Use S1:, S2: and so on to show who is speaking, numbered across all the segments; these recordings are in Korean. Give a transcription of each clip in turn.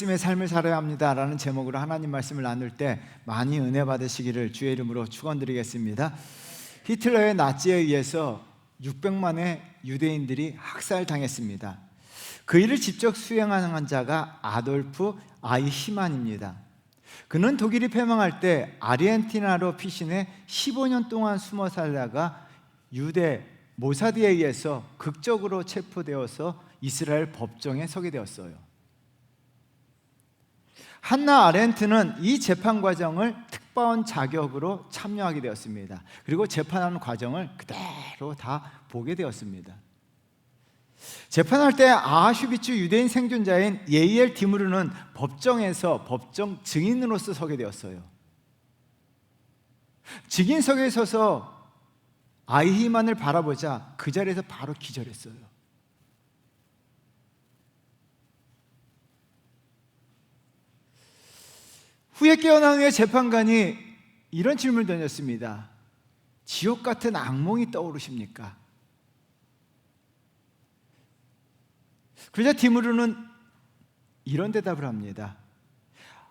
S1: 있음의 삶을 살아야 합니다라는 제목으로 하나님 말씀을 나눌 때 많이 은혜 받으시기를 주의 이름으로 축원드리겠습니다. 히틀러의 나치에 의해서 600만의 유대인들이 학살당했습니다. 그 일을 직접 수행한 자가 아돌프 아이히만입니다. 그는 독일이 패망할 때 아르헨티나로 피신해 15년 동안 숨어 살다가 유대 모사드에 의해서 극적으로 체포되어서 이스라엘 법정에 서게 되었어요. 한나 아렌트는 이 재판 과정을 특파원 자격으로 참여하게 되었습니다. 그리고 재판하는 과정을 그대로 다 보게 되었습니다. 재판할 때 아슈비츠 유대인 생존자인 예이엘 디무르는 법정에서 법정 증인으로서 서게 되었어요. 증인석에 서서 아이히만을 바라보자 그 자리에서 바로 기절했어요. 후에 깨어난 후에 재판관이 이런 질문을 던졌습니다. 지옥 같은 악몽이 떠오르십니까? 그러자 디무르는 이런 대답을 합니다.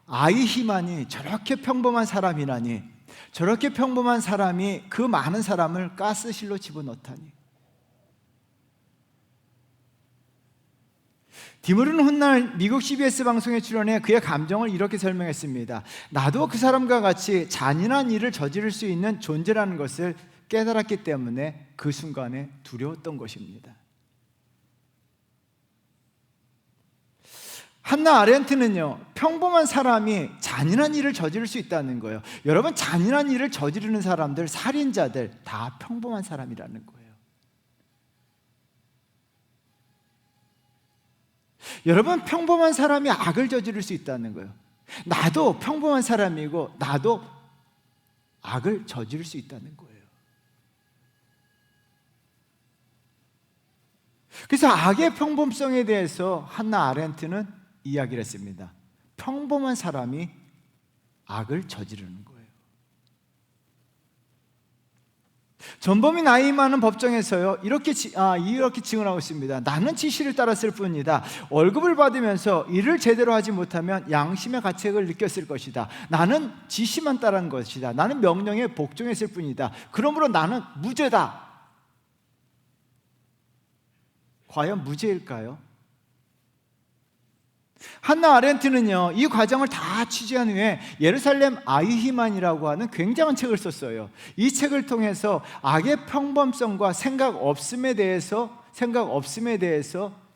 S1: 아이히만이 저렇게 평범한 사람이라니, 저렇게 평범한 사람이 그 많은 사람을 가스실로 집어넣다니. 디무르는 훗날 미국 CBS 방송에 출연해 그의 감정을 이렇게 설명했습니다. 나도 그 사람과 같이 잔인한 일을 저지를 수 있는 존재라는 것을 깨달았기 때문에 그 순간에 두려웠던 것입니다. 한나 아렌트는요, 평범한 사람이 잔인한 일을 저지를 수 있다는 거예요. 여러분, 잔인한 일을 저지르는 사람들, 살인자들 다 평범한 사람이라는 거예요. 여러분, 평범한 사람이 악을 저지를 수 있다는 거예요. 나도 평범한 사람이고 나도 악을 저지를 수 있다는 거예요. 그래서 악의 평범성에 대해서 한나 아렌트는 이야기를 했습니다. 평범한 사람이 악을 저지르는 거예요. 전범인 아이히만은 법정에서요 이렇게 증언하고 있습니다. 나는 지시를 따랐을 뿐이다. 월급을 받으면서 일을 제대로 하지 못하면 양심의 가책을 느꼈을 것이다. 나는 지시만 따른 것이다. 나는 명령에 복종했을 뿐이다. 그러므로 나는 무죄다. 과연 무죄일까요? 한나 아렌트는요 이 과정을 다 취재한 후에 예루살렘 아이히만이라고 하는 굉장한 책을 썼어요. 이 책을 통해서 악의 평범성과 생각 없음에 대해서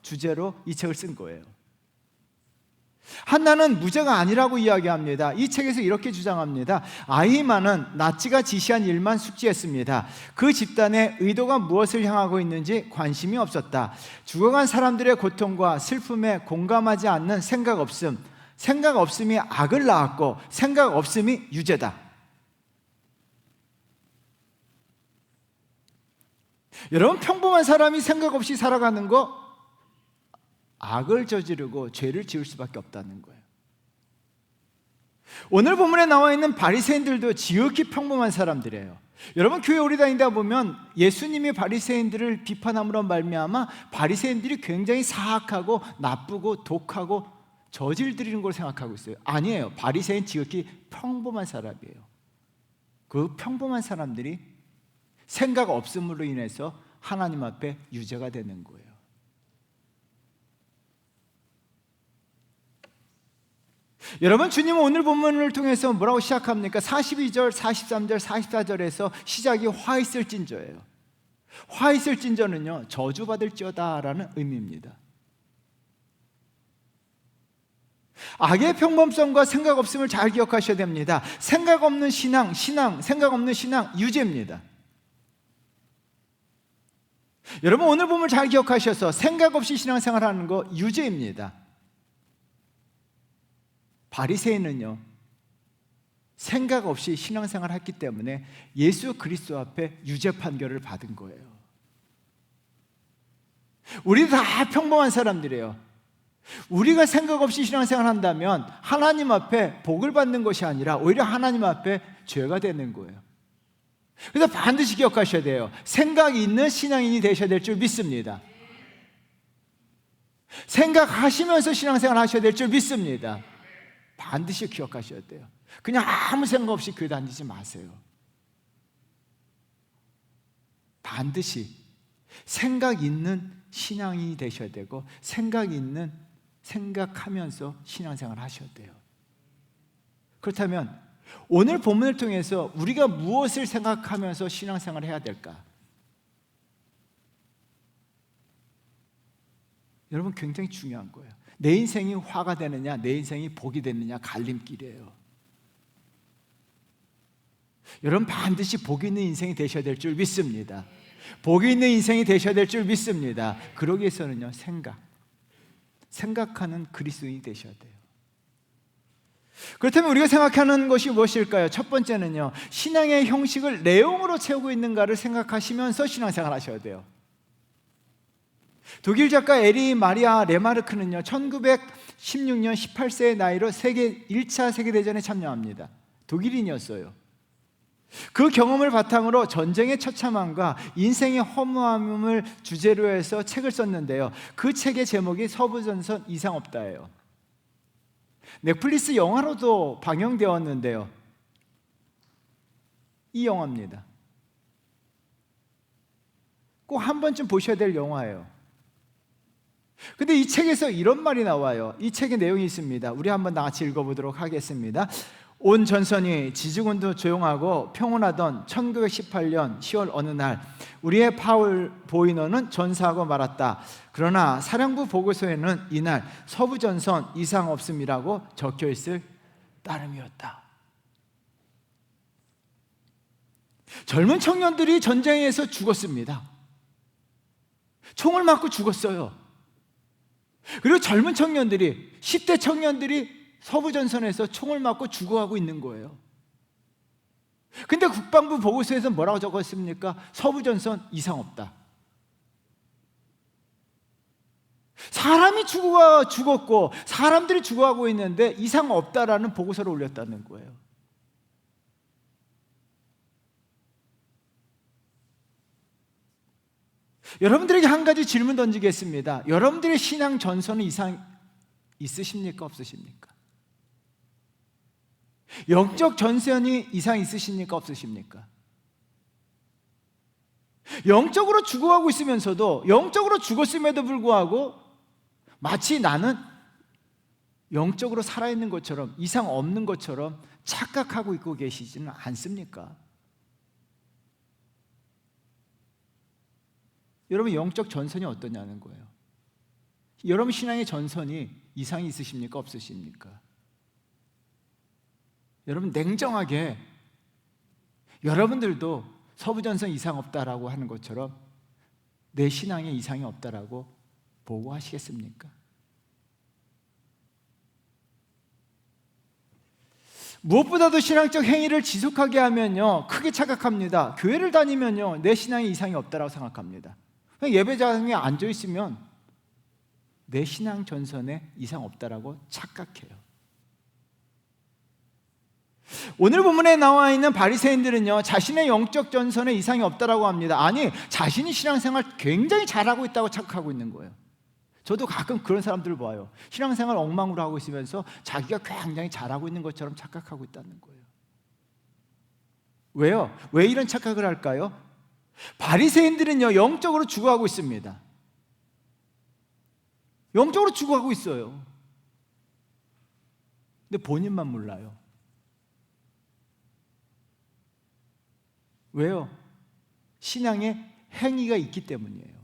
S1: 주제로 이 책을 쓴 거예요. 한나는 무죄가 아니라고 이야기합니다. 이 책에서 이렇게 주장합니다. 아이히만은 나치가 지시한 일만 숙지했습니다. 그 집단의 의도가 무엇을 향하고 있는지 관심이 없었다. 죽어간 사람들의 고통과 슬픔에 공감하지 않는 생각 없음이 악을 낳았고 생각 없음이 유죄다. 여러분, 평범한 사람이 생각 없이 살아가는 거 악을 저지르고 죄를 지을 수밖에 없다는 거예요. 오늘 본문에 나와 있는 바리새인들도 지극히 평범한 사람들이에요. 여러분, 교회 오래 다니다 보면 예수님이 바리새인들을 비판함으로 말미암아 바리새인들이 굉장히 사악하고 나쁘고 독하고 저질들이는 걸 생각하고 있어요. 아니에요. 바리새인 지극히 평범한 사람이에요. 그 평범한 사람들이 생각 없음으로 인해서 하나님 앞에 유죄가 되는 거예요. 여러분, 주님은 오늘 본문을 통해서 뭐라고 시작합니까? 42절, 43절, 44절에서 시작이 화 있을진저예요. 화 있을진저는요 저주받을지어다 라는 의미입니다. 악의 평범성과 생각 없음을 잘 기억하셔야 됩니다. 생각 없는 신앙, 생각 없는 신앙 유죄입니다. 여러분, 오늘 본문 잘 기억하셔서 생각 없이 신앙생활하는 거 유죄입니다. 바리새인은요 생각 없이 신앙생활을 했기 때문에 예수 그리스도 앞에 유죄 판결을 받은 거예요. 우리 다 평범한 사람들이에요. 우리가 생각 없이 신앙생활을 한다면 하나님 앞에 복을 받는 것이 아니라 오히려 하나님 앞에 죄가 되는 거예요. 그래서 반드시 기억하셔야 돼요. 생각이 있는 신앙인이 되셔야 될 줄 믿습니다. 생각하시면서 신앙생활 하셔야 될 줄 믿습니다. 반드시 기억하셔야 돼요. 그냥 아무 생각 없이 교회 다니지 마세요. 반드시 생각 있는 신앙인이 되셔야 되고, 생각하면서 신앙생활 하셔야 돼요. 그렇다면 오늘 본문을 통해서 우리가 무엇을 생각하면서 신앙생활을 해야 될까? 여러분, 굉장히 중요한 거예요. 내 인생이 화가 되느냐, 내 인생이 복이 되느냐, 갈림길이에요. 여러분, 반드시 복이 있는 인생이 되셔야 될 줄 믿습니다. 복이 있는 인생이 되셔야 될 줄 믿습니다. 그러기 위해서는요, 생각하는 그리스도인이 되셔야 돼요. 그렇다면 우리가 생각하는 것이 무엇일까요? 첫 번째는요, 신앙의 형식을 내용으로 채우고 있는가를 생각하시면서 신앙생활 하셔야 돼요. 독일 작가 에리 마리아 레마르크는요, 1916년 18세의 나이로 1차 세계대전에 참여합니다. 독일인이었어요. 그 경험을 바탕으로 전쟁의 처참함과 인생의 허무함을 주제로 해서 책을 썼는데요, 그 책의 제목이 서부전선 이상 없다예요. 넷플릭스 영화로도 방영되었는데요, 이 영화입니다. 꼭 한 번쯤 보셔야 될 영화예요. 근데 이 책에서 이런 말이 나와요. 이 책의 내용이 있습니다. 우리 한번 다 같이 읽어보도록 하겠습니다. 온 전선이 지지군도 조용하고 평온하던 1918년 10월 어느 날, 우리의 파울 보이너는 전사하고 말았다. 그러나 사령부 보고서에는 이날 서부전선 이상 없음이라고 적혀있을 따름이었다. 젊은 청년들이 전쟁에서 죽었습니다. 총을 맞고 죽었어요. 그리고 젊은 청년들이, 10대 청년들이 서부전선에서 총을 맞고 죽어가고 있는 거예요. 근데 국방부 보고서에서 뭐라고 적었습니까? 서부전선 이상 없다. 사람이 죽었고 사람들이 죽어가고 있는데 이상 없다라는 보고서를 올렸다는 거예요. 여러분들에게 한 가지 질문 던지겠습니다. 여러분들의 신앙 전선은 이상 있으십니까? 없으십니까? 영적 전선이 이상 있으십니까? 없으십니까? 영적으로 죽어가고 있으면서도, 영적으로 죽었음에도 불구하고 마치 나는 영적으로 살아있는 것처럼, 이상 없는 것처럼 착각하고 있고 계시지는 않습니까? 여러분, 영적 전선이 어떠냐는 거예요. 여러분 신앙의 전선이 이상이 있으십니까? 없으십니까? 여러분, 냉정하게 여러분들도 서부전선 이상 없다라고 하는 것처럼 내 신앙에 이상이 없다라고 보고하시겠습니까? 무엇보다도 신앙적 행위를 지속하게 하면요, 크게 착각합니다. 교회를 다니면요, 내 신앙에 이상이 없다라고 생각합니다. 예배장에 앉아있으면 내 신앙 전선에 이상 없다라고 착각해요. 오늘 본문에 나와 있는 바리새인들은요, 자신의 영적 전선에 이상이 없다라고 합니다. 아니, 자신이 신앙생활 굉장히 잘하고 있다고 착각하고 있는 거예요. 저도 가끔 그런 사람들을 봐요. 신앙생활 엉망으로 하고 있으면서 자기가 굉장히 잘하고 있는 것처럼 착각하고 있다는 거예요. 왜요? 왜 이런 착각을 할까요? 바리새인들은요, 영적으로 죽어가고 있습니다. 영적으로 죽어가고 있어요. 근데 본인만 몰라요. 왜요? 신앙에 행위가 있기 때문이에요.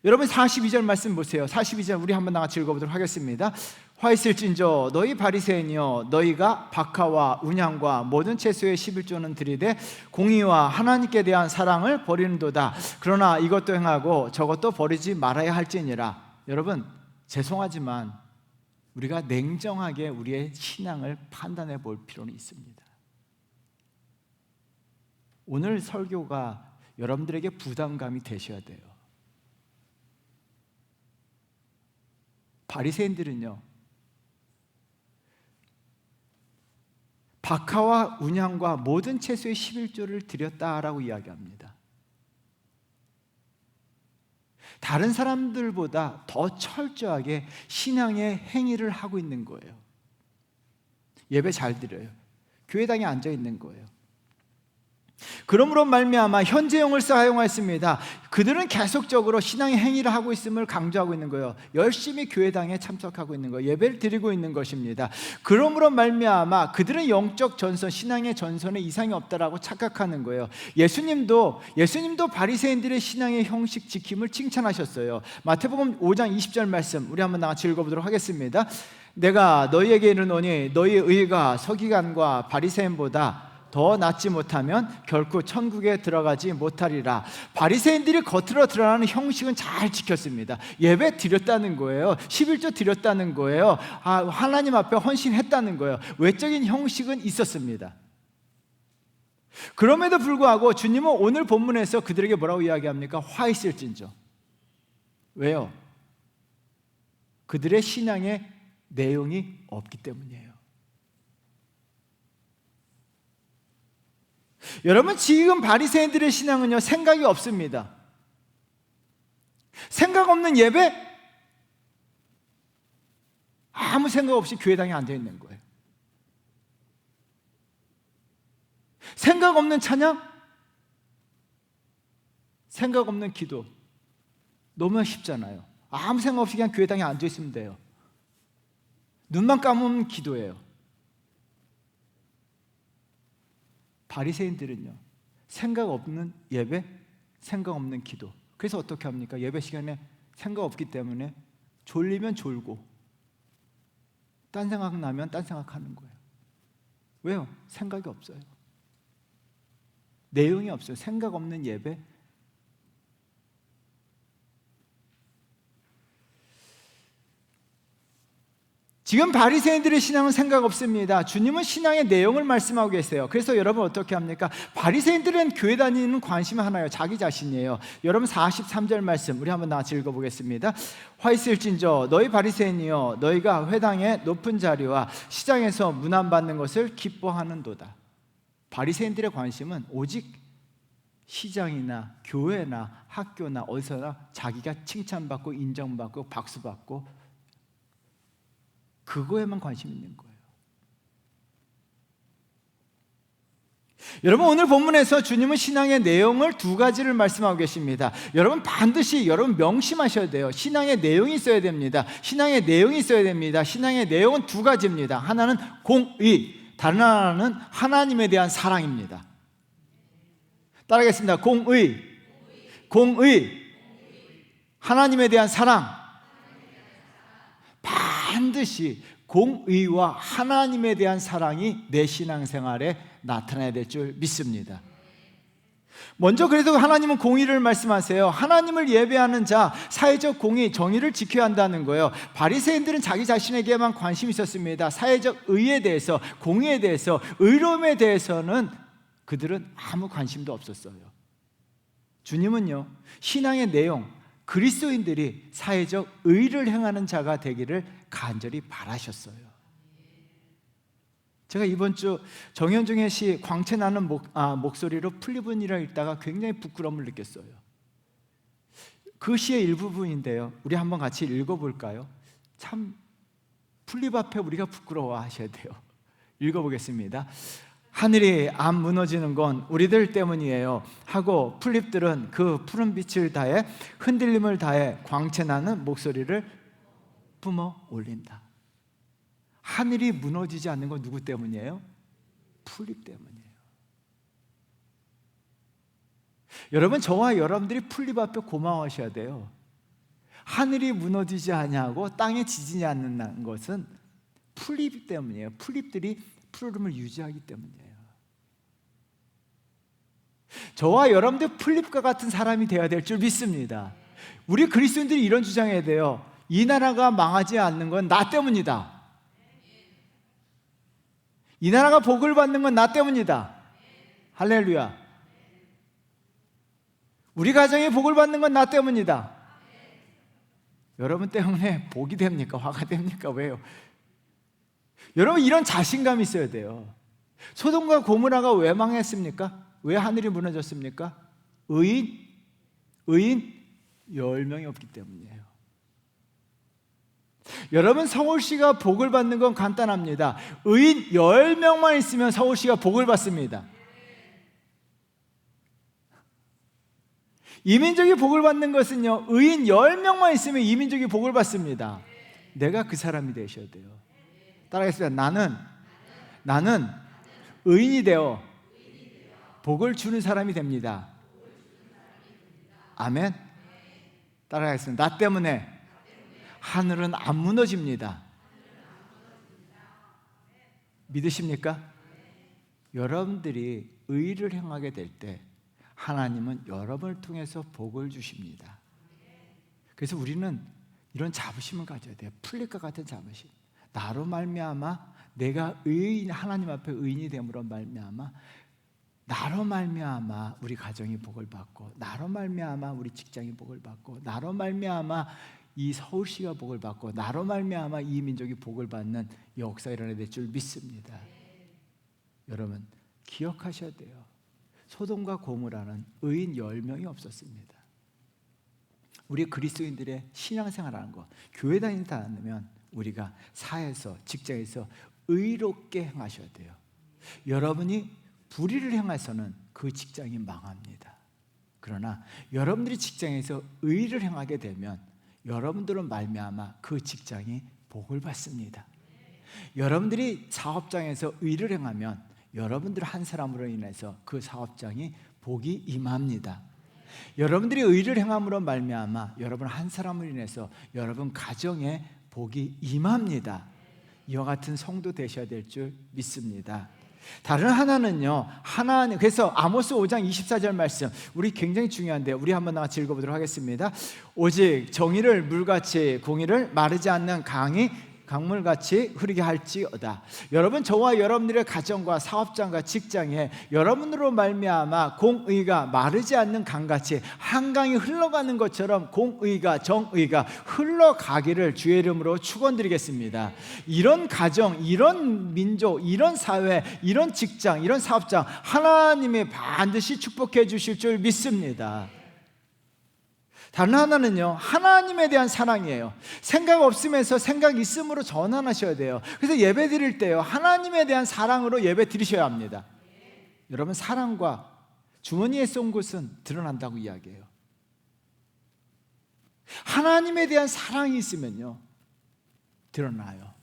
S1: 여러분, 42절 말씀 보세요. 42절 우리 한번 같이 읽어보도록 하겠습니다. 화 있을진저 너희 바리새인이여, 너희가 박하와 운양과 모든 채소의 11조는 들이되 공의와 하나님께 대한 사랑을 버리는도다. 그러나 이것도 행하고 저것도 버리지 말아야 할지니라. 여러분, 죄송하지만 우리가 냉정하게 우리의 신앙을 판단해 볼 필요는 있습니다. 오늘 설교가 여러분들에게 부담감이 되셔야 돼요. 바리새인들은요, 박하와 운양과 모든 채소의 11조를 드렸다라고 이야기합니다. 다른 사람들보다 더 철저하게 신앙의 행위를 하고 있는 거예요. 예배 잘 드려요. 교회당에 앉아 있는 거예요. 그러므로 말미암아 현재형을 사용했습니다. 그들은 계속적으로 신앙의 행위를 하고 있음을 강조하고 있는 거예요. 열심히 교회당에 참석하고 있는 거예요. 예배를 드리고 있는 것입니다. 그러므로 말미암아 그들은 영적 전선, 신앙의 전선에 이상이 없다라고 착각하는 거예요. 예수님도 바리새인들의 신앙의 형식 지킴을 칭찬하셨어요. 마태복음 5장 20절 말씀 우리 한번 나같이 읽어보도록 하겠습니다. 내가 너희에게 이르노니 너희의 의가 서기관과 바리새인보다 더 낫지 못하면 결코 천국에 들어가지 못하리라. 바리새인들이 겉으로 드러나는 형식은 잘 지켰습니다. 예배 드렸다는 거예요. 11조 드렸다는 거예요. 하나님 앞에 헌신했다는 거예요. 외적인 형식은 있었습니다. 그럼에도 불구하고 주님은 오늘 본문에서 그들에게 뭐라고 이야기합니까? 화 있을진저. 왜요? 그들의 신앙의 내용이 없기 때문이에요. 여러분, 지금 바리새인들의 신앙은요, 생각이 없습니다. 생각 없는 예배? 아무 생각 없이 교회당에 앉아 있는 거예요. 생각 없는 찬양? 생각 없는 기도. 너무 쉽잖아요. 아무 생각 없이 그냥 교회당에 앉아 있으면 돼요. 눈만 감으면 기도예요. 바리새인들은요, 생각 없는 예배, 생각 없는 기도. 그래서 어떻게 합니까? 예배 시간에 생각 없기 때문에 졸리면 졸고 딴 생각 나면 딴 생각하는 거예요. 왜요? 생각이 없어요. 내용이 없어요. 생각 없는 예배. 지금 바리새인들의 신앙은 생각 없습니다. 주님은 신앙의 내용을 말씀하고 계세요. 그래서 여러분 어떻게 합니까? 바리새인들은 교회 다니는 관심이 하나예요. 자기 자신이에요. 여러분 43절 말씀 우리 한번 같이 읽어보겠습니다. 화 있을진저 너희 바리새인이여 너희가 회당의 높은 자리와 시장에서 문안받는 것을 기뻐하는도다. 바리새인들의 관심은 오직 시장이나 교회나 학교나 어디서나 자기가 칭찬받고 인정받고 박수받고 그거에만 관심 있는 거예요. 여러분, 오늘 본문에서 주님은 신앙의 내용을 두 가지를 말씀하고 계십니다. 여러분 반드시 명심하셔야 돼요. 신앙의 내용이 있어야 됩니다. 신앙의 내용이 있어야 됩니다. 신앙의 내용은 두 가지입니다. 하나는 공의, 다른 하나는 하나님에 대한 사랑입니다. 따라하겠습니다. 공의, 하나님에 대한 사랑. 반드시 공의와 하나님에 대한 사랑이 내 신앙생활에 나타나야 될 줄 믿습니다. 먼저 그래도 하나님은 공의를 말씀하세요. 하나님을 예배하는 자, 사회적 공의, 정의를 지켜야 한다는 거예요. 바리새인들은 자기 자신에게만 관심이 있었습니다. 사회적 의에 대해서, 공의에 대해서, 의로움에 대해서는 그들은 아무 관심도 없었어요. 주님은요, 신앙의 내용, 그리스도인들이 사회적 의를 행하는 자가 되기를 간절히 바라셨어요. 제가 이번 주 정현중의 시 광채 나는 목소리로 풀리분이라 읽다가 굉장히 부끄러움을 느꼈어요. 그 시의 일부분인데요, 우리 한번 같이 읽어볼까요? 참 풀립 앞에 우리가 부끄러워하셔야 돼요. 읽어보겠습니다. 하늘이 안 무너지는 건 우리들 때문이에요 하고 풀립들은 그 푸른 빛을 다해 흔들림을 다해 광채나는 목소리를 뿜어 올린다. 하늘이 무너지지 않는 건 누구 때문이에요? 풀립 때문이에요. 여러분, 저와 여러분들이 풀립 앞에 고마워하셔야 돼요. 하늘이 무너지지 않냐고 땅에 지지지 않는 것은 풀립 때문이에요. 풀립들이 푸르름을 유지하기 때문이에요. 저와 여러분들 풀립과 같은 사람이 되어야 될 줄 믿습니다. 우리 그리스도인들이 이런 주장해야 돼요. 이 나라가 망하지 않는 건 나 때문이다. 이 나라가 복을 받는 건 나 때문이다. 할렐루야. 우리 가정이 복을 받는 건 나 때문이다. 여러분 때문에 복이 됩니까? 화가 됩니까? 왜요? 여러분, 이런 자신감이 있어야 돼요. 소돔과 고모라가 왜 망했습니까? 왜 하늘이 무너졌습니까? 의인 10명이 없기 때문이에요. 여러분, 서울시가 복을 받는 건 간단합니다. 의인 10명만 있으면 서울시가 복을 받습니다. 이민족이 복을 받는 것은요, 의인 10명만 있으면 이민족이 복을 받습니다. 내가 그 사람이 되셔야 돼요. 따라하겠습니다. 나는 의인이 되어 복을 주는 사람이 됩니다. 아멘. 따라하겠습니다. 나 때문에 하늘은 안 무너집니다. 믿으십니까? 여러분들이 의를 행하게 될 때 하나님은 여러분을 통해서 복을 주십니다. 그래서 우리는 이런 자부심을 가져야 돼요. 풀립과 같은 자부심. 나로 말미암아 내가 의인, 하나님 앞에 의인이 됨으로 말미암아, 나로 말미암아 우리 가정이 복을 받고, 나로 말미암아 우리 직장이 복을 받고, 나로 말미암아 이 서울시가 복을 받고, 나로 말미암아 이 민족이 복을 받는 역사가 일어나야 될 줄 믿습니다. 여러분, 기억하셔야 돼요. 소돔과 고모라는 의인 10명이 없었습니다. 우리 그리스도인들의 신앙생활하는 것, 교회 다니지 않으면 우리가 사회에서, 직장에서 의롭게 행하셔야 돼요. 여러분이 불의를 행해서는 그 직장이 망합니다. 그러나 여러분들이 직장에서 의를 행하게 되면 여러분들은 말미암아 그 직장이 복을 받습니다. 여러분들이 사업장에서 의를 행하면 여러분들 한 사람으로 인해서 그 사업장이 복이 임합니다. 여러분들이 의를 행함으로 말미암아 여러분 한 사람으로 인해서 여러분 가정에 복이 임합니다. 이와 같은 성도 되셔야 될 줄 믿습니다. 다른 하나는요, 하나님, 그래서 아모스 5장 24절 말씀, 우리 굉장히 중요한데 우리 한번 같이 읽어보도록 하겠습니다. 오직 정의를 물같이, 공의를 마르지 않는 강물같이 흐르게 할지어다. 여러분, 저와 여러분들의 가정과 사업장과 직장에 여러분으로 말미암아 공의가 마르지 않는 강같이 한강이 흘러가는 것처럼 공의가, 정의가 흘러가기를 주의 이름으로 축원드리겠습니다. 이런 가정, 이런 민족, 이런 사회, 이런 직장, 이런 사업장 하나님이 반드시 축복해 주실 줄 믿습니다. 다른 하나는요, 하나님에 대한 사랑이에요. 생각 없으면서 생각 있음으로 전환하셔야 돼요. 그래서 예배 드릴 때요, 하나님에 대한 사랑으로 예배 드리셔야 합니다. 여러분, 사랑과 주머니에 쏜 것은 드러난다고 이야기해요. 하나님에 대한 사랑이 있으면요, 드러나요.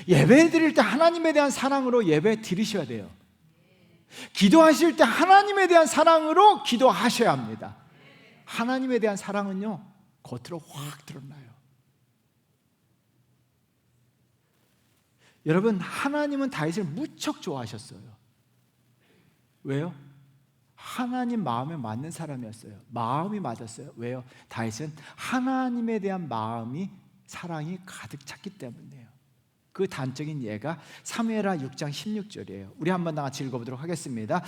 S1: 예배 드릴 때 하나님에 대한 사랑으로 예배 드리셔야 돼요. 기도하실 때 하나님에 대한 사랑으로 기도하셔야 합니다. 하나님에 대한 사랑은요, 겉으로 확 드러나요. 여러분, 하나님은 다윗을 무척 좋아하셨어요. 왜요? 하나님 마음에 맞는 사람이었어요. 마음이 맞았어요. 왜요? 다윗은 하나님에 대한 마음이, 사랑이 가득 찼기 때문이에요. 그 단적인 예가 사무엘하 6장 16절이에요. 우리 한번 다 같이 읽어보도록 하겠습니다.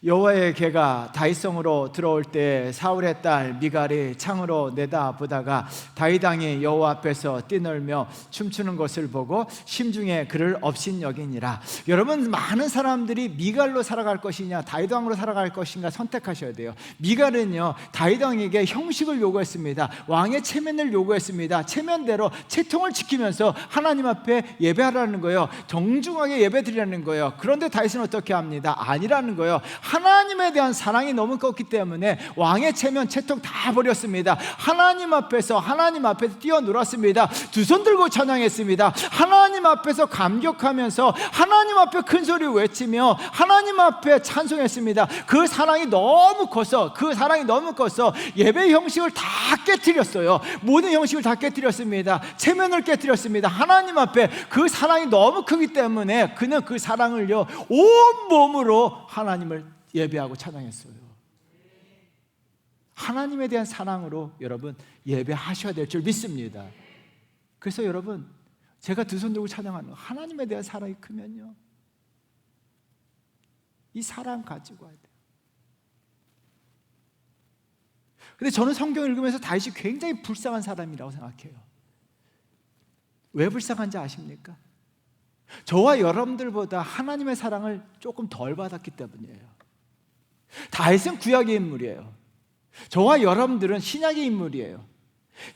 S1: 여호와의 개가 다윗성으로 들어올 때 사울의 딸 미갈이 창으로 내다보다가 다윗 왕이 여호와 앞에서 뛰놀며 춤추는 것을 보고 심중에 그를 업신여기니라. 여러분, 많은 사람들이 미갈로 살아갈 것이냐 다윗 왕으로 살아갈 것인가 선택하셔야 돼요. 미갈은요, 다윗 왕에게 형식을 요구했습니다. 왕의 체면을 요구했습니다. 체면대로 채통을 지키면서 하나님 앞에 예배하라는 거예요. 정중하게 예배드리라는 거예요. 그런데 다윗은 어떻게 합니다? 아니라는 거예요. 하나님에 대한 사랑이 너무 컸기 때문에 왕의 체면, 채통 다 버렸습니다. 하나님 앞에서 뛰어놀았습니다. 두 손 들고 찬양했습니다. 하나님 앞에서 감격하면서 하나님 앞에 큰 소리 외치며 하나님 앞에 찬송했습니다. 그 사랑이 너무 커서 예배 형식을 다 깨뜨렸어요. 모든 형식을 다 깨뜨렸습니다. 체면을 깨뜨렸습니다. 하나님 앞에 그 사랑이 너무 크기 때문에 그는 그 사랑을요, 온 몸으로 하나님을 예배하고 찬양했어요. 하나님에 대한 사랑으로 여러분 예배하셔야 될 줄 믿습니다. 그래서 여러분, 제가 두 손 들고 찬양하는 하나님에 대한 사랑이 크면요, 이 사랑 가지고 와야 돼요. 근데 저는 성경을 읽으면서 다윗이 굉장히 불쌍한 사람이라고 생각해요. 왜 불쌍한지 아십니까? 저와 여러분들보다 하나님의 사랑을 조금 덜 받았기 때문이에요. 다윗은 구약의 인물이에요. 저와 여러분들은 신약의 인물이에요.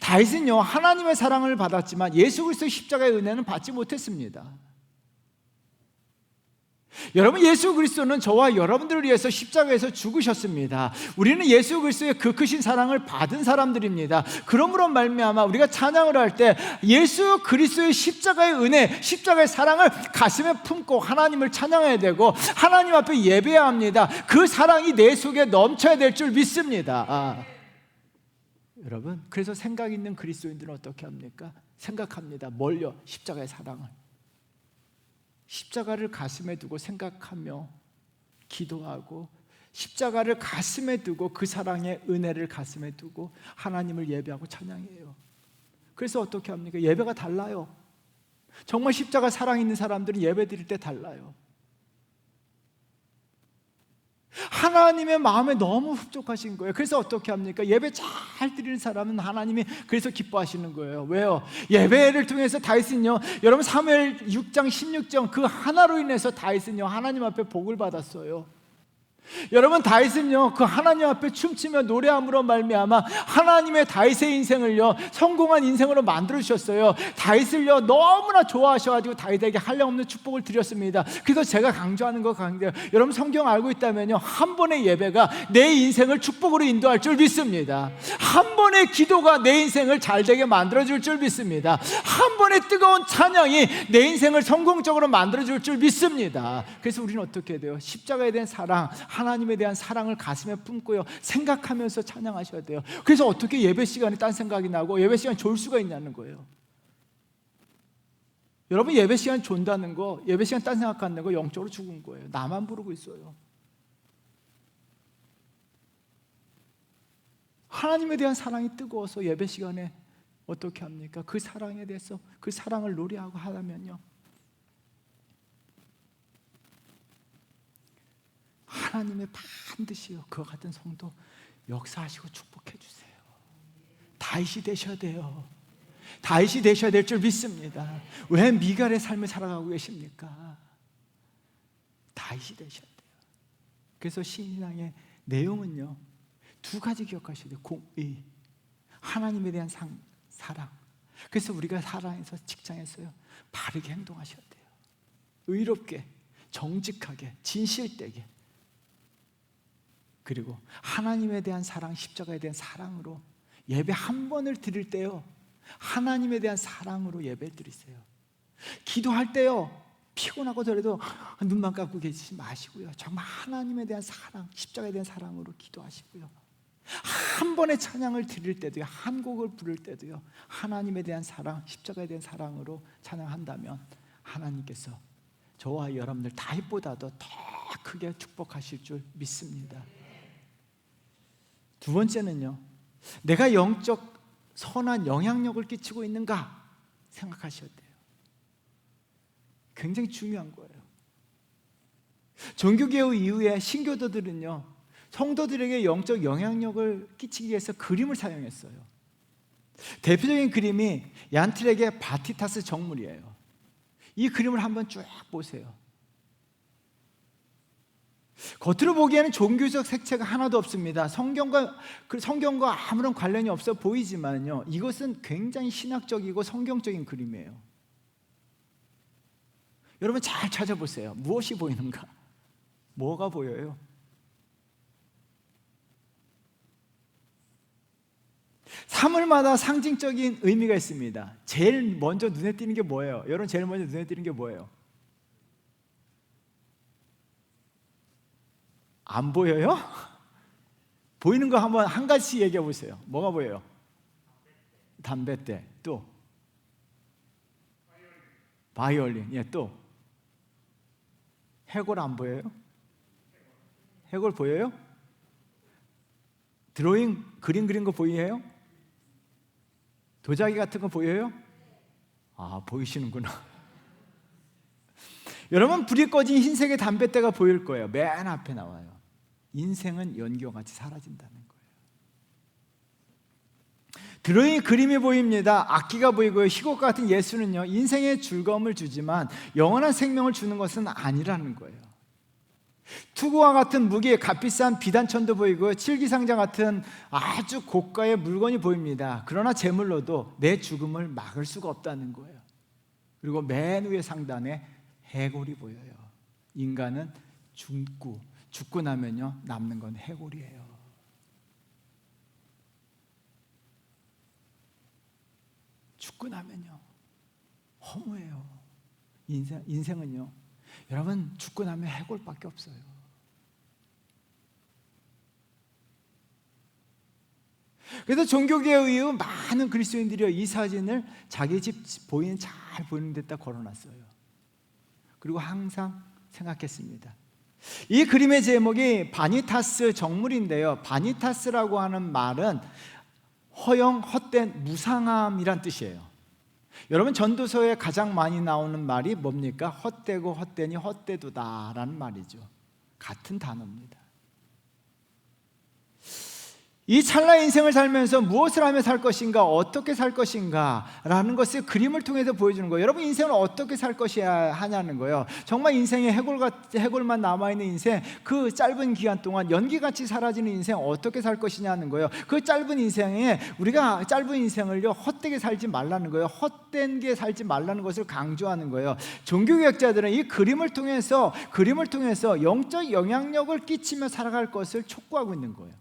S1: 다윗은요, 하나님의 사랑을 받았지만 예수 그리스도의 십자가의 은혜는 받지 못했습니다. 여러분, 예수 그리스도는 저와 여러분들을 위해서 십자가에서 죽으셨습니다. 우리는 예수 그리스도의 그 크신 사랑을 받은 사람들입니다. 그러므로 말미암아 우리가 찬양을 할 때 예수 그리스도의 십자가의 은혜, 십자가의 사랑을 가슴에 품고 하나님을 찬양해야 되고 하나님 앞에 예배해야 합니다. 그 사랑이 내 속에 넘쳐야 될 줄 믿습니다. 여러분, 그래서 생각 있는 그리스도인들은 어떻게 합니까? 생각합니다. 뭘요? 십자가의 사랑을. 십자가를 가슴에 두고 생각하며 기도하고 십자가를 가슴에 두고 그 사랑의 은혜를 가슴에 두고 하나님을 예배하고 찬양해요. 그래서 어떻게 합니까? 예배가 달라요. 정말 십자가 사랑 있는 사람들은 예배 드릴 때 달라요. 하나님의 마음에 너무 흡족하신 거예요. 그래서 어떻게 합니까? 예배 잘 드리는 사람은 하나님이 그래서 기뻐하시는 거예요. 왜요? 예배를 통해서 다윗은요, 여러분 사무엘 6장 16절 그 하나로 인해서 다윗은요 하나님 앞에 복을 받았어요. 여러분, 다윗은요 그 하나님 앞에 춤추며 노래함으로 말미암아 하나님의 다윗의 인생을요 성공한 인생으로 만들어 주셨어요. 다윗을요 너무나 좋아하셔가지고 다윗에게 한량없는 축복을 드렸습니다. 그래서 제가 강조하는 거 강조해요. 여러분, 성경 알고 있다면요 한 번의 예배가 내 인생을 축복으로 인도할 줄 믿습니다. 한 번의 기도가 내 인생을 잘되게 만들어줄 줄 믿습니다. 한 번의 뜨거운 찬양이 내 인생을 성공적으로 만들어줄 줄 믿습니다. 그래서 우리는 어떻게 돼요? 십자가에 대한 사랑, 하나님에 대한 사랑을 가슴에 품고요 생각하면서 찬양하셔야 돼요. 그래서 어떻게 예배 시간에 딴 생각이 나고 예배 시간에 졸 수가 있냐는 거예요. 여러분, 예배 시간 존다는 거, 예배 시간 딴 생각하는 거 영적으로 죽은 거예요. 나만 부르고 있어요. 하나님에 대한 사랑이 뜨거워서 예배 시간에 어떻게 합니까? 그 사랑에 대해서 그 사랑을 노래하고 하다면요 하나님의 반드시요 그와 같은 성도 역사하시고 축복해 주세요. 다윗이 되셔야 돼요. 다윗이 되셔야 될 줄 믿습니다. 왜 미갈의 삶을 살아가고 계십니까? 다윗이 되셔야 돼요. 그래서 신앙의 내용은요 두 가지 기억하셔야 돼요. 공의, 하나님에 대한 사랑. 그래서 우리가 사랑해서 직장에서요 바르게 행동하셔야 돼요. 의롭게, 정직하게, 진실되게. 그리고 하나님에 대한 사랑, 십자가에 대한 사랑으로 예배 한 번을 드릴 때요 하나님에 대한 사랑으로 예배 드리세요. 기도할 때요 피곤하고더라도 눈만 감고 계시지 마시고요 정말 하나님에 대한 사랑, 십자가에 대한 사랑으로 기도하시고요 한 번의 찬양을 드릴 때도요 한 곡을 부를 때도요 하나님에 대한 사랑, 십자가에 대한 사랑으로 찬양한다면 하나님께서 저와 여러분들 다윗보다도 더 크게 축복하실 줄 믿습니다. 두 번째는요, 내가 영적 선한 영향력을 끼치고 있는가 생각하셔야 돼요. 굉장히 중요한 거예요. 종교개혁 이후에 신교도들은요 성도들에게 영적 영향력을 끼치기 위해서 그림을 사용했어요. 대표적인 그림이 얀트렉의 바티타스 정물이에요. 이 그림을 한번 쭉 보세요. 겉으로 보기에는 종교적 색채가 하나도 없습니다. 성경과 아무런 관련이 없어 보이지만요 이것은 굉장히 신학적이고 성경적인 그림이에요. 여러분 잘 찾아보세요. 무엇이 보이는가? 뭐가 보여요? 사물마다 상징적인 의미가 있습니다. 제일 먼저 눈에 띄는 게 뭐예요? 여러분 제일 먼저 눈에 띄는 게 뭐예요? 안 보여요? 보이는 거 한번 한 가지씩 얘기해 보세요. 뭐가 보여요? 담뱃대. 또 바이올린. 예, 또 해골 안 보여요? 해골 보여요? 드로잉 그림 그린 거 보이세요? 도자기 같은 거 보여요? 아, 보이시는구나. 여러분, 불이 꺼진 흰색의 담뱃대가 보일 거예요. 맨 앞에 나와요. 인생은 연기와 같이 사라진다는 거예요. 드로잉 그림이 보입니다. 악기가 보이고요. 희곡과 같은 예술은요 인생의 즐거움을 주지만 영원한 생명을 주는 것은 아니라는 거예요. 투구와 같은 무기에 값비싼 비단천도 보이고 칠기상자 같은 아주 고가의 물건이 보입니다. 그러나 제물로도 내 죽음을 막을 수가 없다는 거예요. 그리고 맨 위에 상단에 해골이 보여요. 인간은 죽고 나면요 남는 건 해골이에요. 죽고 나면요 허무해요. 인생은요 여러분 죽고 나면 해골밖에 없어요. 그래서 종교계에 의해 많은 그리스도인들이 이 사진을 자기 집 잘 보이는 데다 걸어놨어요. 그리고 항상 생각했습니다. 이 그림의 제목이 바니타스 정물인데요, 바니타스라고 하는 말은 허영, 헛된, 무상함이란 뜻이에요. 여러분 전도서에 가장 많이 나오는 말이 뭡니까? 헛되고 헛되니 헛되도다라는 말이죠. 같은 단어입니다. 이 찰나의 인생을 살면서 무엇을 하며 살 것인가, 어떻게 살 것인가 라는 것을 그림을 통해서 보여주는 거예요. 여러분 인생을 어떻게 살 것이야 하냐는 거예요. 정말 인생에 해골만 남아있는 인생, 그 짧은 기간 동안 연기같이 사라지는 인생 어떻게 살 것이냐는 거예요. 그 짧은 인생에 우리가 짧은 인생을요 헛되게 살지 말라는 거예요. 헛된 게 살지 말라는 것을 강조하는 거예요. 종교개혁자들은 이 그림을 통해서 영적 영향력을 끼치며 살아갈 것을 촉구하고 있는 거예요.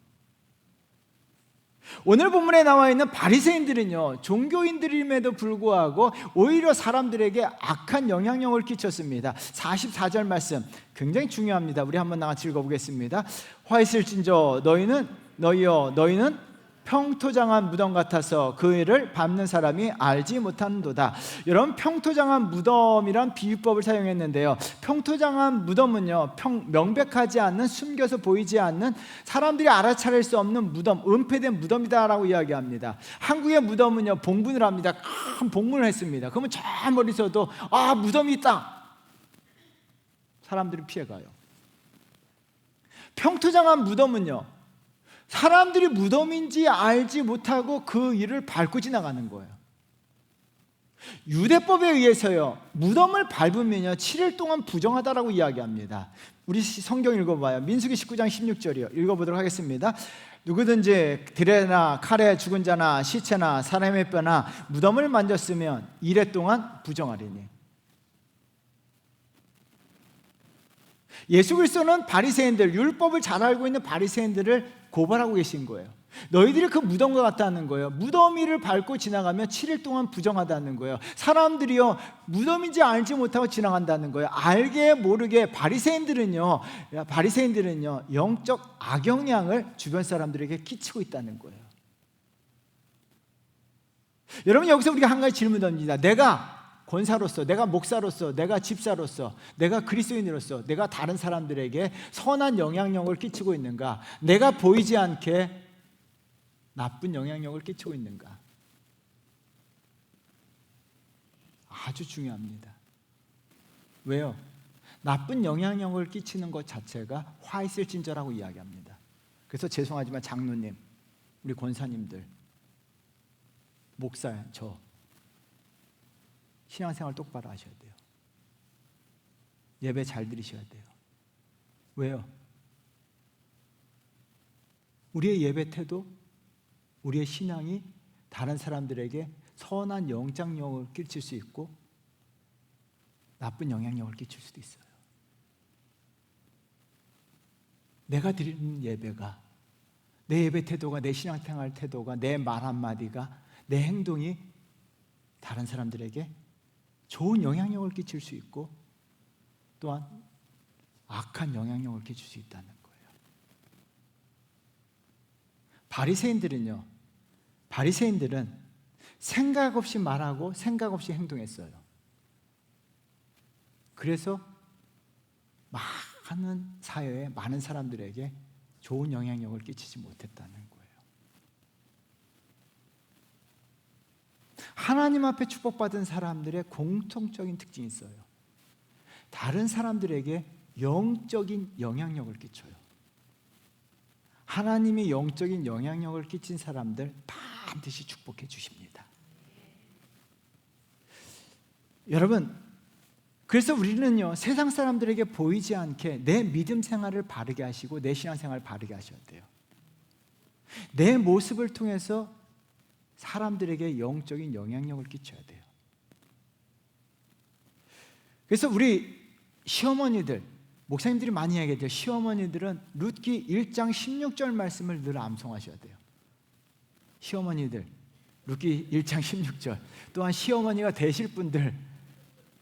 S1: 오늘 본문에 나와 있는 바리새인들은요 종교인들임에도 불구하고 오히려 사람들에게 악한 영향력을 끼쳤습니다. 44절 말씀 굉장히 중요합니다. 우리 한번 나같이 읽어보겠습니다. 화 있을진저 너희는 평토장한 무덤 같아서 그 일을 밟는 사람이 알지 못한도다. 여러분 평토장한 무덤이란 비유법을 사용했는데요, 평토장한 무덤은요 명백하지 않는, 숨겨서 보이지 않는, 사람들이 알아차릴 수 없는 무덤, 은폐된 무덤이다라고 이야기합니다. 한국의 무덤은요 봉분을 합니다. 큰 봉분을 했습니다. 그러면 저 멀리서도 무덤이 있다, 사람들이 피해가요. 평토장한 무덤은요 사람들이 무덤인지 알지 못하고 그 일을 밟고 지나가는 거예요. 유대법에 의해서요 무덤을 밟으면요 7일 동안 부정하다라고 이야기합니다. 우리 성경 읽어봐요. 민수기 19장 16절이요. 읽어보도록 하겠습니다. 누구든지 들에나 칼에 죽은 자나 시체나 사람의 뼈나 무덤을 만졌으면 이래 동안 부정하리니. 예수 그리스도는 바리새인들, 율법을 잘 알고 있는 바리새인들을 고발하고 계신 거예요. 너희들이 그 무덤과 같다는 거예요. 무덤 위를 밟고 지나가면 7일 동안 부정하다는 거예요. 사람들이요 무덤인지 알지 못하고 지나간다는 거예요. 알게 모르게 바리새인들은요 영적 악영향을 주변 사람들에게 끼치고 있다는 거예요. 여러분 여기서 우리가 한 가지 질문 던집니다. 내가 권사로서, 내가 목사로서, 내가 집사로서, 내가 그리스도인으로서 내가 다른 사람들에게 선한 영향력을 끼치고 있는가? 내가 보이지 않게 나쁜 영향력을 끼치고 있는가? 아주 중요합니다. 왜요? 나쁜 영향력을 끼치는 것 자체가 화 있을 진저라고 이야기합니다. 그래서 죄송하지만 장로님, 우리 권사님들, 목사, 저 신앙생활 똑바로 하셔야 돼요. 예배 잘 드리셔야 돼요. 왜요? 우리의 예배 태도, 우리의 신앙이 다른 사람들에게 선한 영향력을 끼칠 수 있고 나쁜 영향력을 끼칠 수도 있어요. 내가 드리는 예배가, 내 예배 태도가, 내 신앙생활 태도가, 내 말 한마디가, 내 행동이 다른 사람들에게 좋은 영향력을 끼칠 수 있고 또한 악한 영향력을 끼칠 수 있다는 거예요. 바리새인들은 생각 없이 말하고 생각 없이 행동했어요. 그래서 많은 사회에 많은 사람들에게 좋은 영향력을 끼치지 못했다는 거예요. 하나님 앞에 축복받은 사람들의 공통적인 특징이 있어요. 다른 사람들에게 영적인 영향력을 끼쳐요. 하나님이 영적인 영향력을 끼친 사람들 반드시 축복해 주십니다. 여러분, 그래서 우리는요, 세상 사람들에게 보이지 않게 내 믿음 생활을 바르게 하시고 내 신앙 생활을 바르게 하셔야 돼요. 내 모습을 통해서 사람들에게 영적인 영향력을 끼쳐야 돼요. 그래서 우리 시어머니들, 목사님들이 많이 얘기해요. 시어머니들은 룻기 1장 16절 말씀을 늘 암송하셔야 돼요. 시어머니들, 룻기 1장 16절. 또한 시어머니가 되실 분들,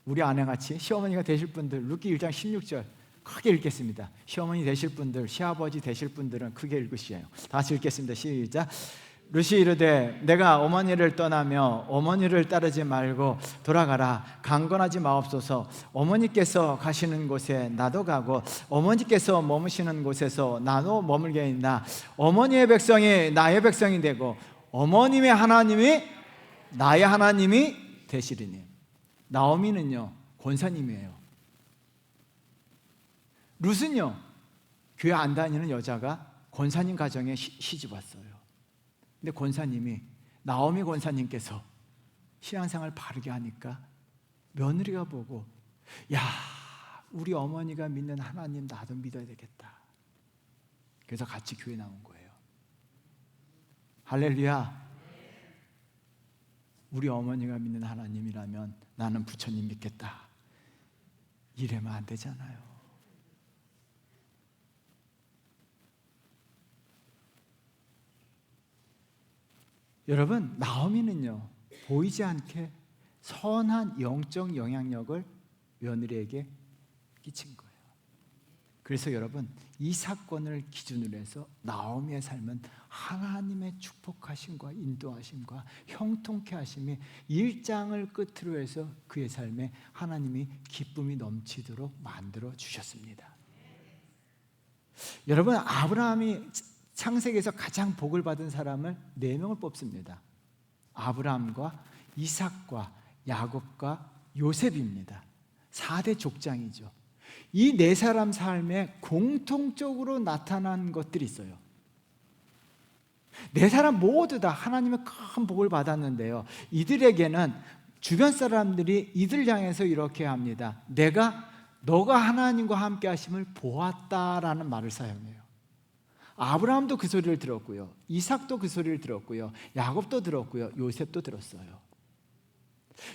S1: 우리 아내같이 시어머니가 되실 분들, 룻기 1장 16절 크게 읽겠습니다. 시어머니 되실 분들, 시아버지 되실 분들은 크게 읽으시에요. 다 같이 읽겠습니다. 시작. 룻이 이르되 내가 어머니를 떠나며 어머니를 따르지 말고 돌아가라. 강건하지 마옵소서. 어머니께서 가시는 곳에 나도 가고 어머니께서 머무시는 곳에서 나도 머물게있나. 어머니의 백성이 나의 백성이 되고 어머님의 하나님이 나의 하나님이 되시리니. 나오미는요, 권사님이에요. 룻은요, 교회 안 다니는 여자가 권사님 가정에 시집 왔어요. 근데 권사님이, 나오미 권사님께서 신앙생활 바르게 하니까 며느리가 보고, 야, 우리 어머니가 믿는 하나님 나도 믿어야 되겠다. 그래서 같이 교회 나온 거예요. 할렐루야. 우리 어머니가 믿는 하나님이라면 나는 부처님 믿겠다. 이래면 안 되잖아요. 여러분, 나오미는요, 보이지 않게 선한 영적 영향력을 며느리에게 끼친 거예요. 그래서 여러분, 이 사건을 기준으로 해서 나오미의 삶은 하나님의 축복하심과 인도하심과 형통케 하심이 1장을 끝으로 해서 그의 삶에 하나님이 기쁨이 넘치도록 만들어 주셨습니다. 여러분, 아브라함이 창세기에서 가장 복을 받은 사람을 4명을 뽑습니다. 아브라함과 이삭과 야곱과 요셉입니다. 4대 족장이죠. 이 4사람 삶에 공통적으로 나타난 것들이 있어요. 4사람 모두 다 하나님의 큰 복을 받았는데요, 이들에게는 주변 사람들이 이들 향해서 이렇게 합니다. 너가 하나님과 함께 하심을 보았다라는 말을 사용해요. 아브라함도 그 소리를 들었고요, 이삭도 그 소리를 들었고요, 야곱도 들었고요, 요셉도 들었어요.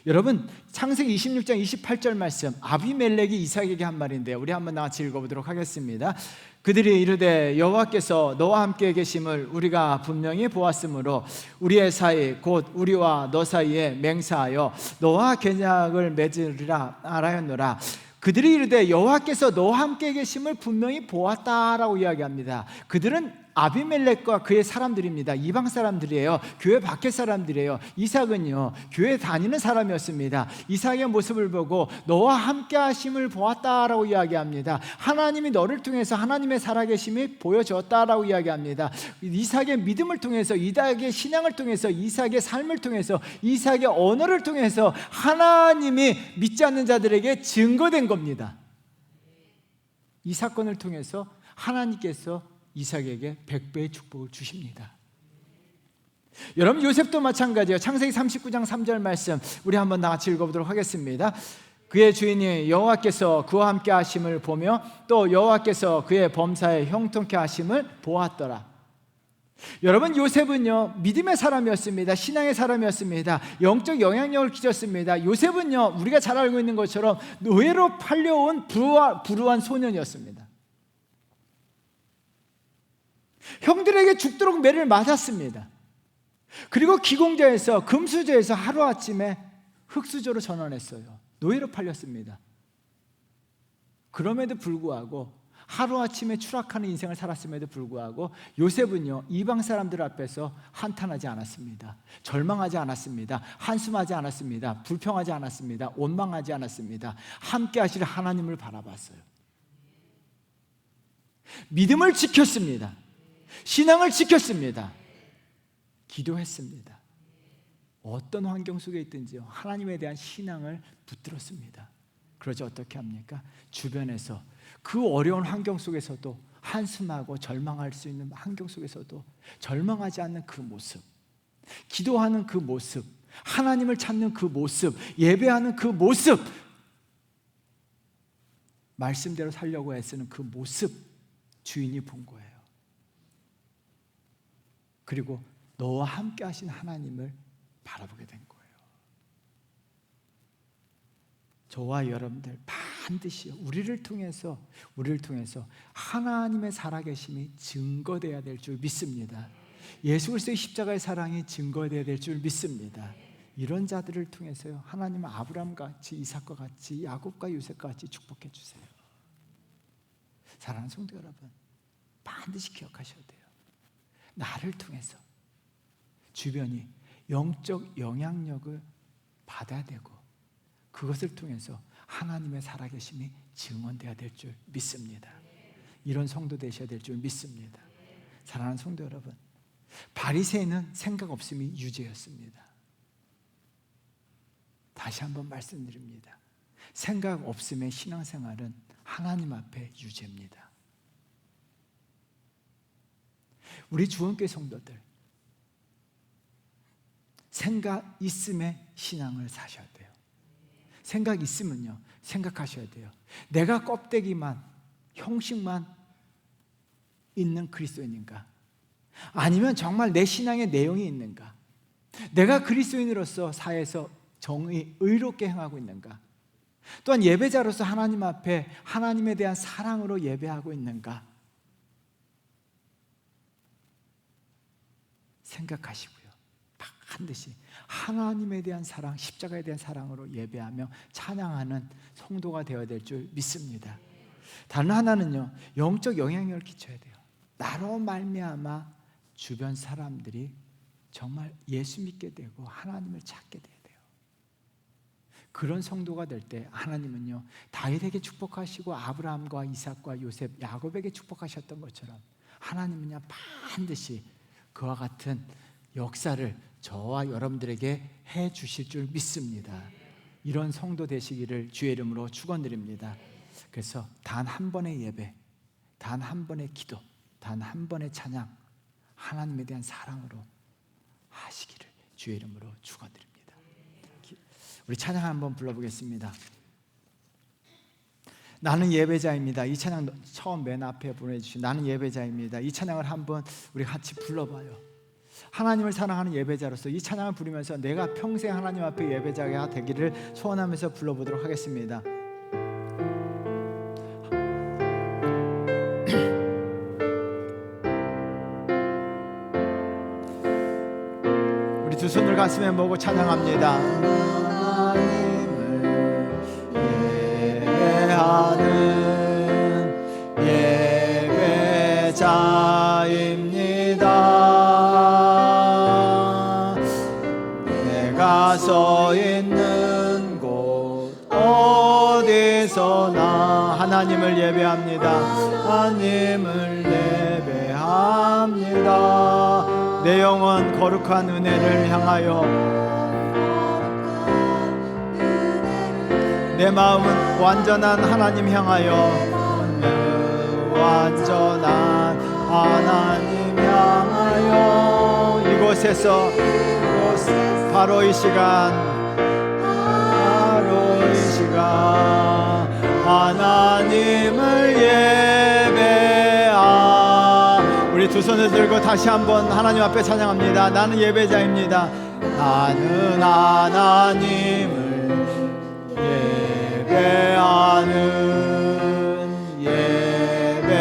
S1: 여러분, 창세기 26장 28절 말씀, 아비멜렉이 이삭에게 한 말인데요, 우리 한번 같이 읽어보도록 하겠습니다. 그들이 이르되 여호와께서 너와 함께 계심을 우리가 분명히 보았으므로 우리의 사이 곧 우리와 너 사이에 맹세하여 너와 계약을 맺으리라 알아였노라. 그들이 이르되 여호와께서 너와 함께 계심을 분명히 보았다라고 이야기합니다. 그들은 아비멜렉과 그의 사람들입니다. 이방 사람들이에요. 교회 밖의 사람들이에요. 이삭은요, 교회 다니는 사람이었습니다. 이삭의 모습을 보고 너와 함께 하심을 보았다라고 이야기합니다. 하나님이 너를 통해서 하나님의 살아계심이 보여졌다라고 이야기합니다. 이삭의 믿음을 통해서, 이삭의 신앙을 통해서, 이삭의 삶을 통해서, 이삭의 언어를 통해서 하나님이 믿지 않는 자들에게 증거된 겁니다. 이 사건을 통해서 하나님께서 이삭에게 100배의 축복을 주십니다. 여러분, 요셉도 마찬가지예요. 창세기 39장 3절 말씀 우리 한번 다 같이 읽어보도록 하겠습니다. 그의 주인이 여호와께서 그와 함께 하심을 보며 또 여호와께서 그의 범사에 형통케 하심을 보았더라. 여러분, 요셉은요, 믿음의 사람이었습니다. 신앙의 사람이었습니다. 영적 영향력을 끼쳤습니다. 요셉은요, 우리가 잘 알고 있는 것처럼 노예로 팔려온 불우한 소년이었습니다. 형들에게 죽도록 매를 맞았습니다. 그리고 기공자에서, 금수저에서 하루아침에 흙수저로 전환했어요. 노예로 팔렸습니다. 그럼에도 불구하고, 하루아침에 추락하는 인생을 살았음에도 불구하고 요셉은요, 이방 사람들 앞에서 한탄하지 않았습니다. 절망하지 않았습니다. 한숨하지 않았습니다. 불평하지 않았습니다. 원망하지 않았습니다. 함께 하실 하나님을 바라봤어요. 믿음을 지켰습니다. 신앙을 지켰습니다. 기도했습니다. 어떤 환경 속에 있든지요, 하나님에 대한 신앙을 붙들었습니다. 그러자 어떻게 합니까? 주변에서 그 어려운 환경 속에서도, 한숨하고 절망할 수 있는 환경 속에서도 절망하지 않는 그 모습, 기도하는 그 모습, 하나님을 찾는 그 모습, 예배하는 그 모습, 말씀대로 살려고 애쓰는 그 모습 주인이 본 거예요. 그리고 너와 함께 하신 하나님을 바라보게 된 거예요. 저와 여러분들 반드시 우리를 통해서 하나님의 살아계심이 증거되어야 될 줄 믿습니다. 예수 그리스도의 십자가의 사랑이 증거되어야 될 줄 믿습니다. 이런 자들을 통해서요, 하나님은 아브라함같이, 이삭과 같이, 야곱과 요셉과 같이 축복해 주세요. 사랑하는 성도 여러분, 반드시 기억하셔야 돼요. 나를 통해서 주변이 영적 영향력을 받아야 되고, 그것을 통해서 하나님의 살아계심이 증언되어야 될 줄 믿습니다. 이런 성도 되셔야 될 줄 믿습니다. 사랑하는 성도 여러분, 바리새인은 생각 없음이 유죄였습니다. 다시 한번 말씀드립니다. 생각 없음의 신앙생활은 하나님 앞에 유죄입니다. 우리 주원교회 성도들, 생각 있음의 신앙을 사셔야 돼요. 생각 있으면요, 생각하셔야 돼요. 내가 껍데기만, 형식만 있는 그리스도인인가? 아니면 정말 내 신앙의 내용이 있는가? 내가 그리스도인으로서 사회에서 정의, 의롭게 행하고 있는가? 또한 예배자로서 하나님 앞에 하나님에 대한 사랑으로 예배하고 있는가? 생각하시고요, 반드시 하나님에 대한 사랑, 십자가에 대한 사랑으로 예배하며 찬양하는 성도가 되어야 될 줄 믿습니다. 다른 하나는요, 영적 영향력을 끼쳐야 돼요. 나로 말미암아 주변 사람들이 정말 예수 믿게 되고 하나님을 찾게 돼야 돼요. 그런 성도가 될 때 하나님은요, 다윗에게 축복하시고 아브라함과 이삭과 요셉, 야곱에게 축복하셨던 것처럼 하나님은요, 반드시 그와 같은 역사를 저와 여러분들에게 해 주실 줄 믿습니다. 이런 성도 되시기를 주의 이름으로 축원드립니다. 그래서 단 한 번의 예배, 단 한 번의 기도, 단 한 번의 찬양, 하나님에 대한 사랑으로 하시기를 주의 이름으로 축원드립니다. 우리 찬양 한번 불러보겠습니다. 나는 예배자입니다. 이 찬양 처음 맨 앞에 보내주신 나는 예배자입니다. 이 찬양을 한번 우리 같이 불러봐요. 하나님을 사랑하는 예배자로서 이 찬양을 부르면서 내가 평생 하나님 앞에 예배자가 되기를 소원하면서 불러보도록 하겠습니다. 우리 두 손을 가슴에 모으고 찬양합니다. 하나님을 예배하는 예배자입니다. 서 있는 곳 어디서나 하나님을 예배합니다. 하나님을 예배합니다. 내 영혼 거룩한 은혜를 향하여, 내 마음은 완전한 하나님 향하여, 완전한 하나님 향하여. 이곳에서 바로 이 시간 하나님을 예배하. 우리 두 손을 들고 다시 한번 하나님 앞에 찬양합니다. 나는 예배자입니다. 나는 하나님을 예배하는 예배자입니다.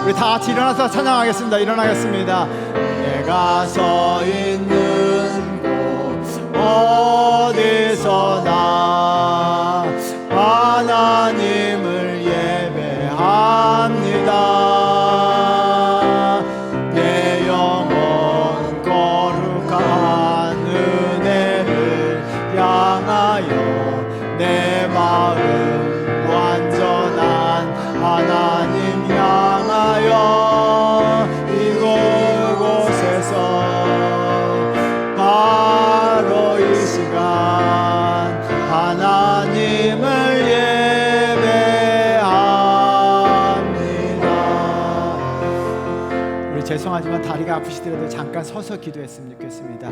S1: 우리 다 같이 일어나서 찬양하겠습니다. 일어나겠습니다. 내가 서 있는 곳 어디서나 하나님을 예배합니다. 내 영혼 거룩한 은혜를 향하여, 내 마음 완전한 하나님 향하여. 바로 이 시간 하나님을 예배합니다. 우리 죄송하지만 다리가 아프시더라도 잠깐 서서 기도했으면 좋겠습니다.